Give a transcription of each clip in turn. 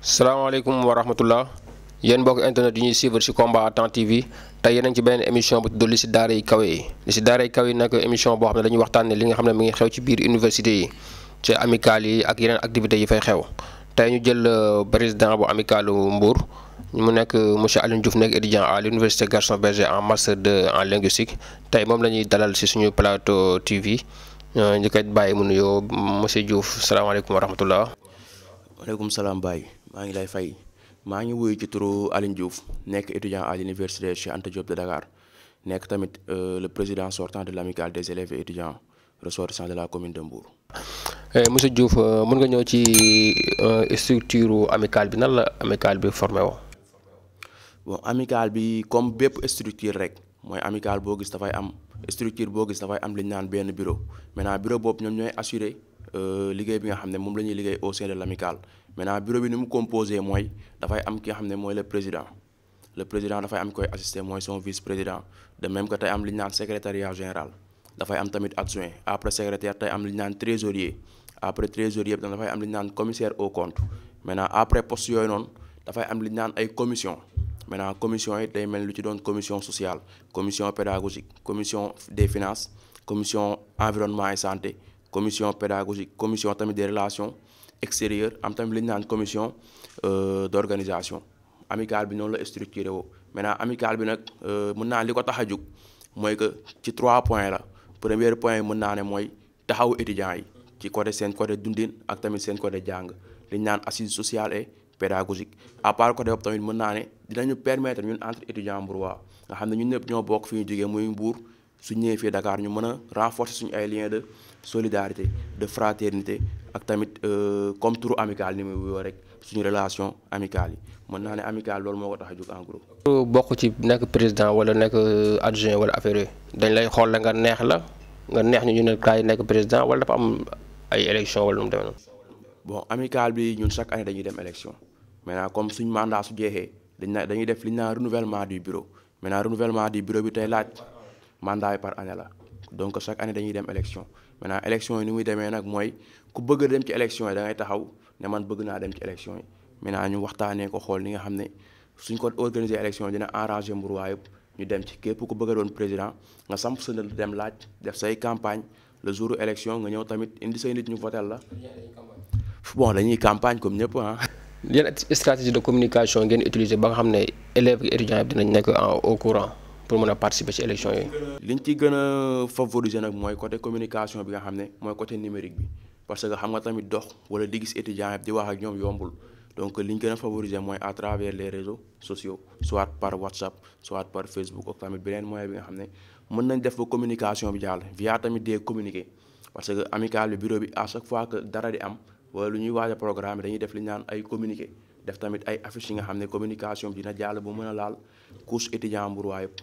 salaamaaleykum wa rahmatullah yéen mbokk internet yi ñuy suivre ci Combat à Temps TV tey yéen a ngi ci beneen émission bu tudd li ci daara yi kawe yi li ci daara yi kawe yi nag émission boo xam ne dañuy waxtaanee li nga xam ne mi ngi xew ci biir université yi ci amicale yi ak yeneen activités yi fay xew tey ñu jël président bu amicalu Mbour mu nekk monsieur Alioune Diouf nekk étudiant à l'université Gaston Berger en master 2 en linguistique tey moom la ñuy dalal ci suñu plateau TV ñu koy bàyyi mu nuyoo monsieur Diouf salaamaaleykum wa rahmatullah. waaleykum salaam Baye maa ngi lay fay maa ngi wuyu ci turu Alioune Diouf nekk étudiant à l'université Cheikh Anta Diop de Dakar nekk tamit le président sortant de l'amicale des élèves et étudiants ressortissants de la commune de Mbour. monsieur Diouf mën nga ñëw ci structure amicale bi nan la amicale bi formé woo. bon amicale bi comme bépp structure rek mooy amicale boo gis dafay am structure boo gis dafay am li ñu naan benn bureau maintenant bureau boobu ñoom ñooy assurer liggéey bi nga xam ne moom la ñuy liggéey au sein de l'amicale maintenant bureau bi ni mu composé mooy dafay am ki nga xam ne mooy le président dafay am koy assister mooy son vice président de même que tey am li ñu naan secrétariat général dafay am tamit adjoint après secrétaire tey am li ñu naan trésorier après trésorier bi tam dafay am li ñu naan commissaire au compte maintenant après poste yooyu noonu dafay am li ñu naan ay commission maintenant commission yi day mel lu ci doon commission sociale commission pédagogique commission des finances commission environnement et santé commission pédagogique commission tamit des relations extérieures am tamit li ñu naan commission d'organisation amicale bi noonu la structuré woo maintenant amicale bi nag mën naa li ko tax a jóg mooy que ci 3 points la premier point yi mën naa ne mooy taxawu étudiants yi ci côté seen côté dundin ak tamit seen côté jàng li ñu naan assise sociale et pédagogique à part côté boobu tamit mën naa ne dinañu permettre ñun entre étudiants mbourois nga xam ne ñun ñëpp ñoo bokk fi ñu jógee muy Mbour su ñëwee fii Dakar ñu mën a renforcer suñu ay liens de solidarité de fraternité ak tamit comme turu amical ni muy wuyoo rek suñu relation amicale yi mën naa ne amicale loolu moo ko tax a jóg en gros. bokk ci nekk président wala nekk adjoint wala affaire yooyu dañ lay xool la nga neex ñu ne kaay nekk président wala dafa am ay élection wala nu mu demee noonu. bon amicale bi ñun chaque année dañuy dem élection maintenant comme suñu mandat su jeexee dañuy def li ñu naan renouvellement du bureau maintenant renouvellement du bureau bi tey laaj mandat yi par année la donc chaque année dañuy dem élection maintenant élection yi ni muy demee nag mooy ku bëgg a dem ci élection yi da ngay taxaw ne man bëgg naa dem ci élection yi maintenant ñu waxtaanee ko xool ni nga xam ne suñ ko organiser élection yi dina arranger Mbourois yëpp ñu dem ci képp ku bëgg a doon président nga samp sa dem laaj def say campagne le jour élection nga ñëw tamit indi say nit ñu votel la bon dañuy campagne comme ñëpp ah. yan stratégie de communication ngeen utiliser ba nga xam ne élèves et étudiants yi dinañ nekk au courant pour mën a participer ci élection yi. liñ ci gën a favoriser nag mooy côté communication bi nga xam ne mooy côté numérique bi parce que xam nga tamit dox wala di gis étudiants yi di wax ak ñoom yombul donc liñ gën a favoriser mooy à travers les réseaux sociaux soit par WhatsApp soit par Facebook ak tamit beneen moyen bi nga xam ne mën nañ def ba communication bi jàll via tamit des communiqués parce que amicale bi bureau bi à chaque fois que dara di am. wala lu ñuy waaj a programme dañuy def li ñu naan ay communiqué def tamit ay affiches yi nga xam ne communication bi dina jàll bu mën a laal couche étudiant mbourois yëpp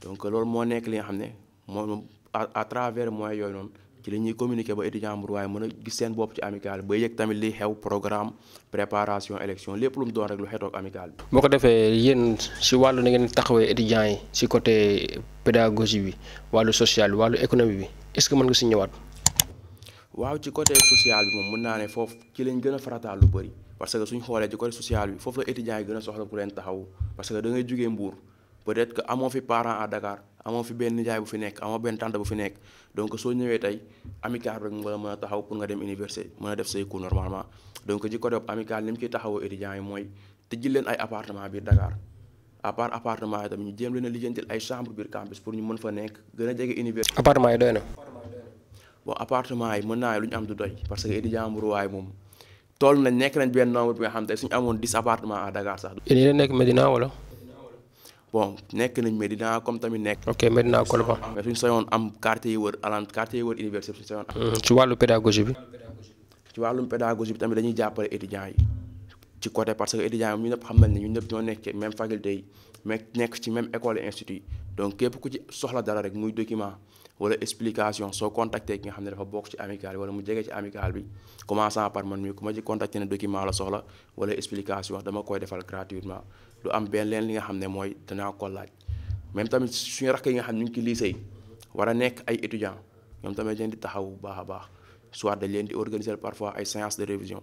donc loolu moo nekk li nga xam ne moom à travers moyens yooyu noonu ci li ñuy communiqué ba étudiant mbourois yi mën a gis seen bopp ci amicale ba yëg tamit liy xew programme préparation élection lépp lu mu doon rek lu xetoog amicale bi. boo ko defee yéen si wàllu na ngeen taxawee étudiants yi si côté pédagogie bi wàllu social bi wàllu économie bi est-ce que mën nga si ñëwaat. waaw ci côté social bi moom mën naa ne foofu ci lañ gën a farataal lu bëri parce que suñ xoolee ci côté social bi foofu la étudiants yi gën a soxla ku leen taxaw parce que da ngay jógee Mbour peut-être que amoo fi parent à Dakar amoo fi benn nijaay bu fi nekk amoo benn tante bu fi nekk donc soo ñëwee tey amicale rek nga mën a taxaw pour nga dem université mën a def say cours normalement donc ci côté amicale ni mu ciy taxawoo étudiants yi mooy tëjji leen ay appartement biir Dakar à part appartement yi tamit ñu jéem leen a lijjantil ay chambre biir campus pour ñu mën fa nekk gën a jege université. appartement yi doy na. bon appartement yi mën naa lu ñu am du doy parce que étudiant mbourois yi moom toll nañ nekk nañ benn nombre bi nga xam te suñu amoon 10 appartements à Dakar sax. yéen nekk Medina wala. bon nekk nañ Medina comme tamit nekk. ok Medina Colobane. mais suñu sañoon am quartier yi wër quartier yi wër université suñu sañoon am. ci wàllu pédagogie bi. ci wàllum pédagogie bi tamit dañuy jàppale étudiants yi ci côté parce que étudiants yi ñu ñëpp xam nañ ne ñun ñëpp ñoo nekk ci même faculté yi mais nekk ci même école et institut donc képp ku ci soxla dara rek muy document. wala explication soo contacté ki nga xam ne dafa bokk ci amicale bi wala mu jege ci amicale bi commençant par man mii ku ma ci contacté ne document la soxla wala explication dama koy defal gratuitement du am benn leen li nga xam ne mooy danaa ko laaj même tamit suñu rakk yi nga xam ne ñu ngi ci lycée yi war a nekk ay étudiants ñoom tamit leen di taxaw bu baax a baax soit dañ leen di organiser parfois ay séances de révision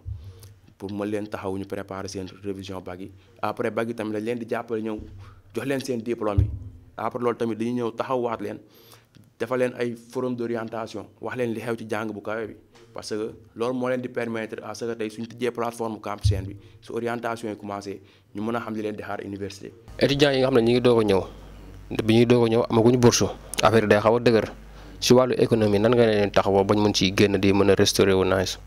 pour mën leen taxaw ñu préparer seen révision bac yi après bac yi tamit dañ leen di jàppale ñëw jox leen seen diplôme yi après loolu tamit dañuy ñëw taxawaat leen dafa leen ay forum d'orientation wax leen li xew ci jàng bu kawe bi parce que loolu moo leen di permettre à ce que tey suñu tijjee plateforme Campus Sène bi su orientation yi commencé ñu mën a xam li leen di xaar université. étudiants yi nga xam ne ñu ngi doog a ñëw bi ñuy doog a ñëw amaguñu bourse affaire yi day xaw a dëgër si wàllu économie nan nga leen taxawoo bañ mën ciy génn di mën a restaurer wu nice.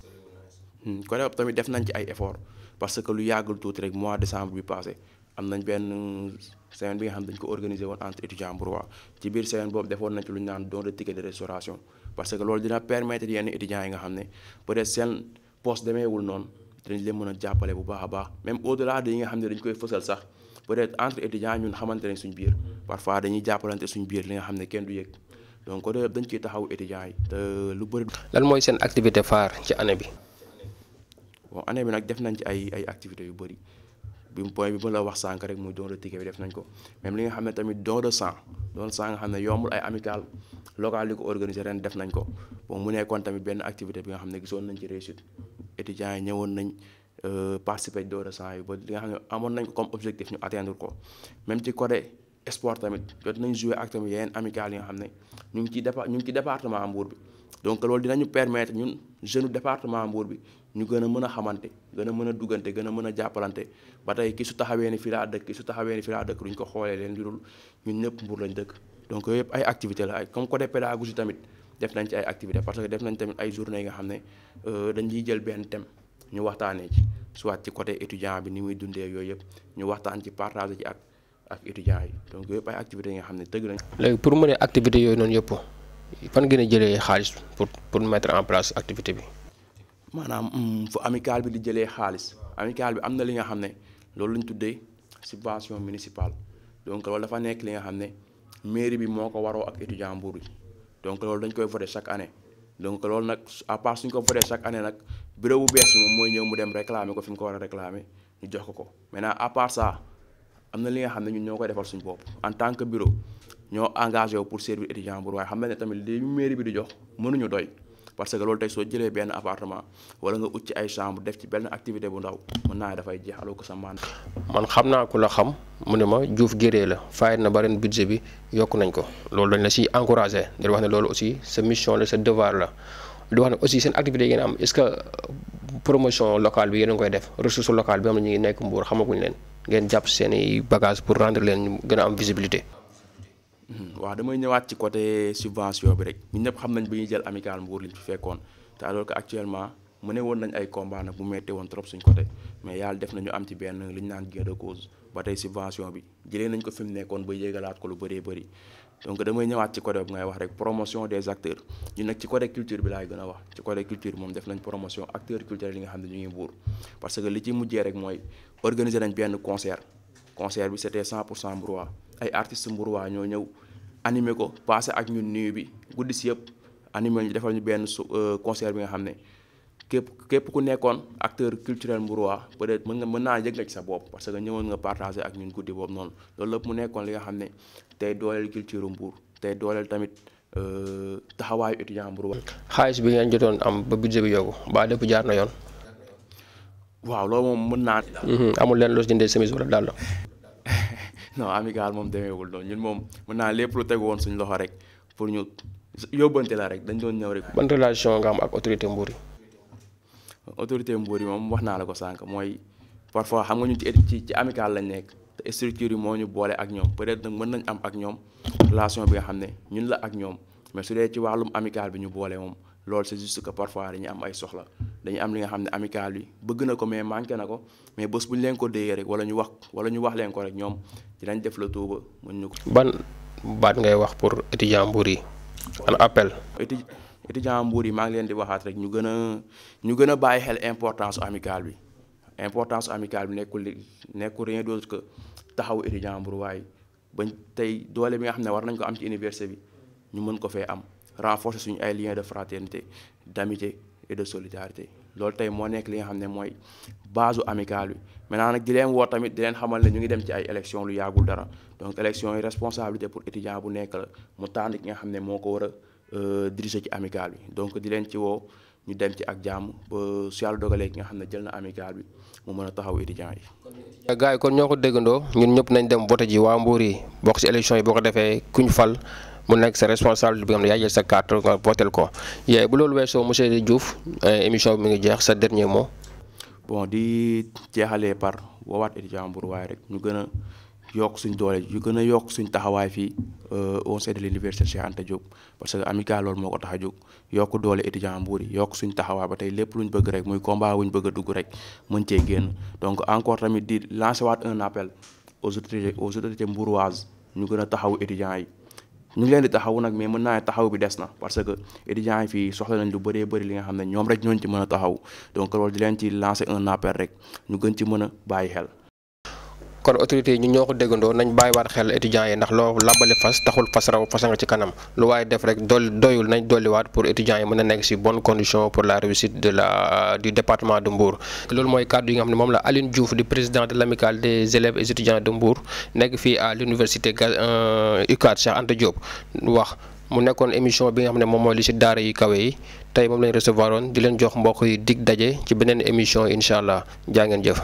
côté boobu tamit def nañ ci ay effort parce que lu yàggul tuuti rek mois décembre bi passé am nañ benn semaine bi nga xam dañ ko organiser woon entre étudiants Mbour ci biir semaine boobu defoon nañ ci lu ñu naan don de ticket de restauration parce que loolu dina permettre yenn étudiants yi nga xam ne peut-être seen poste demeewul noonu dinañ leen mën a jàppale bu baax a baax même au delà de yi nga xam ne dañ koy fësal sax peut-être entre étudiants ñun xamante nañ suñ biir parfois dañuy jàppalante suñ biir li nga xam ne kenn du yëg donc côté dañ ciy taxaw étudiants yi te lu bëri. lan mooy seen activité phare ci année bi. bon année bi nag def nañ ci ay activités yu bëri bi point bi ma la wax sànq rek muy don de ticket bi def nañ ko même li nga xam ne tamit don de sang nga xam ne yombul ay amical local yi ko organiser ren def nañ ko bon mu nekkoon tamit benn activité bi nga xam ne gisoon nañ ci réussite étudiants yi ñëwoon nañ participer don de sang yi ba li nga xam ne amoon nañ ko comme objectif ñu atteindre ko même ci côté sport tamit jot nañ jouer ak tamit yeneen amical yi nga xam ne ñu ngi ci département Mbour bi donc loolu dinañu permettre ñun jeune département Mbour bi ñu gën a mën a xamante gën a mën a duggante gën a mën a jàppalante ba tey ki su taxawee ni fii laa dëkk ki su taxawee ni fii laa dëkk duñ ko xoolee leen lu dul ñun ñëpp Mbour lañ dëkk donc yooyu yëpp ay activité la ay comme côté pédagogie tamit def nañ ci ay activité parce que def nañ tamit ay journée yi nga xam ne dañuy jël benn thème ñu waxtaanee ci soit ci côté étudiant bi ni muy dundee yooyu yëpp ñu waxtaan ci partager ci ak étudiants yi donc yooyu yëpp ay activités yi nga xam ne tëgg nañ. léegi pour mën a activité yooyu noonu yëpp fan gën a jëlee xaalis pour mettre en place activité bi. maanaam fu amical bi di jëlee xaalis amical bi am na li nga xam ne loolu lañ tuddee subvention municipale donc loolu dafa nekk li nga xam ne mairie bi moo ko waroo ak étudiant Mbour yi donc loolu dañ koy voter chaque année donc loolu nag à part suñ ko voter chaque année nag bureau bu bees bi moom mooy ñëw mu dem réclamer ko fi mu ko war a réclamer ñu jox ko maintenant à part ça am na li nga xam ne ñun ñoo koy defal suñu bopp en tant que bureau ñoo engagé wu pour servir étudiant Mbour waaye xam na ne tamit li mairie bi di jox mënuñu doy parce que loolu tey soo jëlee benn appartement wala nga ut ci ay chambre def ci benn activité bu ndaw mën naa dafay jeex aloo ko sa man xam naa ku la xam mu ne ma Diouf Guéré la fayet na ba ren budget bi yokk nañ ko loolu dañ la si encouragé di wax ne loolu aussi sa mission la sa devoir la di wax ne aussi seen activité yi ngeen am est-ce que promotion locale bi yéen a ngi koy def ressource locale bi am na ñu ngi nekk Mbour xamaguñ leen ngeen jàpp seen i bagage pour rendre leen ñu gën a am visibilité. waaw damay ñëwaat ci côté subvention bi rek ñun ñëpp xam nañ bi ñuy jël amical Mbour liñ fi fekkoon te alors que actuellement mëne woon nañ ay combat nag bu mettee woon trop suñ côté mais yàlla def nañu am ci benn li ñu naan gain de cause ba tey subvention bi jëlee nañ ko fi mu nekkoon ba yéegalaat ko lu bëree bëri donc damay ñëwaat ci côté bu ngay wax rek promotion des acteurs ñun nag ci côté culture bi laay gën a wax ci côté culture moom def nañ promotion acteurs culturels yi nga xam ne ñu ngi Mbour parce que li ci mujjee rek mooy organiser nañ benn concert bi c'était 100% Mbourois ay artistes Mbourois ñoo ñëw animé ko passé ak ñun nuyu bi guddi si yëpp animé ñu defal ñu benn concert bi nga xam ne képp ku nekkoon acteur culturel Mbourois peut-être mën naa yëg nga ci sa bopp parce que ñëwoon nga partagé ak ñun guddi boobu noonu loolu lépp mu nekkoon li nga xam ne tey dooleel culture Mbour tey dooleel tamit taxawaayu étudiant Mbour. xaalis bi ngeen jotoon am ba budget bi yokku ba lépp jaar na yoon. waaw loolu moom mën naa. amul leen loo jëndee chemise wala dàll. non amical moom demeewul noonu ñun moom mën naa lépp lu tegu woon suñu loxo rek pour ñu yóbbante la rek dañ doon ñëw rek. ban relation nga am ak autorité Mbour yi. autorité Mbour yi moom wax naa la ko sànq mooy parfois xam nga ñu ci amical lañ nekk te structure yi moo ñu boole ak ñoom peut-être nag mën nañ am ak ñoom relation bi nga xam ne ñun la ak ñoom mais su dee ci wàllum amical bi ñu boole moom loolu c'est juste que parfois dañuy am ay soxla dañuy am li nga xam ne amical bi bëgg na ko mais manqué na ko mais bés bu ñu leen ko déggee rek wala ñu wax leen ko rek ñoom dinañ def le tout ba mën ñu ko. ban baat ngay wax pour étudiant Mbour yi an appel. étudiant Mbour yi maa ngi leen di waxaat rek ñu gën a bàyyi xel importance amical bi importance amical bi nekkul rien d'autre que taxaw étudiant Mbour waaye bañ tey doole bi nga xam ne war nañ ko am ci université bi ñu mën ko fee am renforcer suñu ay liens de fraternité d'amitié et de solidarité loolu tey moo nekk li nga xam ne mooy base amical bi maintenant nag di leen woo tamit di leen xamal ne ñu ngi dem ci ay élections lu yàggul dara donc élections yi responsabilité pour étudiant bu nekk la mu tànn ki nga xam ne moo ko war a diriger ci amical bi donc di leen ci woo ñu dem ci ak jàmm ba su yàlla dogalee ki nga xam ne jël na amical bi mu mën a taxaw étudiants yi. gars yi kon ñoo ko déggandoo ñun ñëpp nañ dem voté ji waa Mbour yi bokk ci élection yi boo ko defee kuñ fal mu nekk sa responsable bi nga xam ne yaa jël sa carte nga votel ko yee bu loolu weesoo monsieur Diouf émission bi mi ngi jeex sa dernier mot. bon di jeexalee par woowaat étudiant Mbour waaye rek ñu gën a yokk suñ doole ñu gën a yokk suñ taxawaay fii au sein de l'université Cheikh Anta Diop parce que amical loolu moo ko tax a jóg yokk doole étudiant Mbour yi yokk suñ taxawaay ba tey lépp luñ bëgg rek muy combat wuñ bëgg a dugg rek mën cee génn donc encore tamit di lancer waat un appel aux autorités mbouroises ñu gën a taxawu étudiants yi ñu ngi leen di taxawu nag mais mën naa ne taxaw bi des na parce que étudiants yi fii soxla nañ lu bëree bëri li nga xam ne ñoom rek ñooñu ci mën a taxaw donc loolu di leen ci lancer un appel rek ñu gën ci mën a bàyyi xel. kon autorités yi ñu ñoo ko déggandoo nañ bàyyiwaat xel étudiants yi ndax loo làbbali fas taxul fas raw fasa nga ci kanam lu waaye def rek doyul nañ dolliwaat pour étudiants yi mën a nekk ci bonnes conditions pour la réussite du département de Mbour. loolu mooy kàddu yi nga xam ne moom la Aline Diouf di président de l'amicale des élèves et étudiants de Mbour nekk fii à l'université UCAD Cheikh Anta Diop wax mu nekkoon émission bi nga xam ne moom mooy li ci daara yi kawe yi tey moom lañ recevoir woon di leen jox mbokk yi dig daje ci beneen émission incha allah jaa ngeen jëf.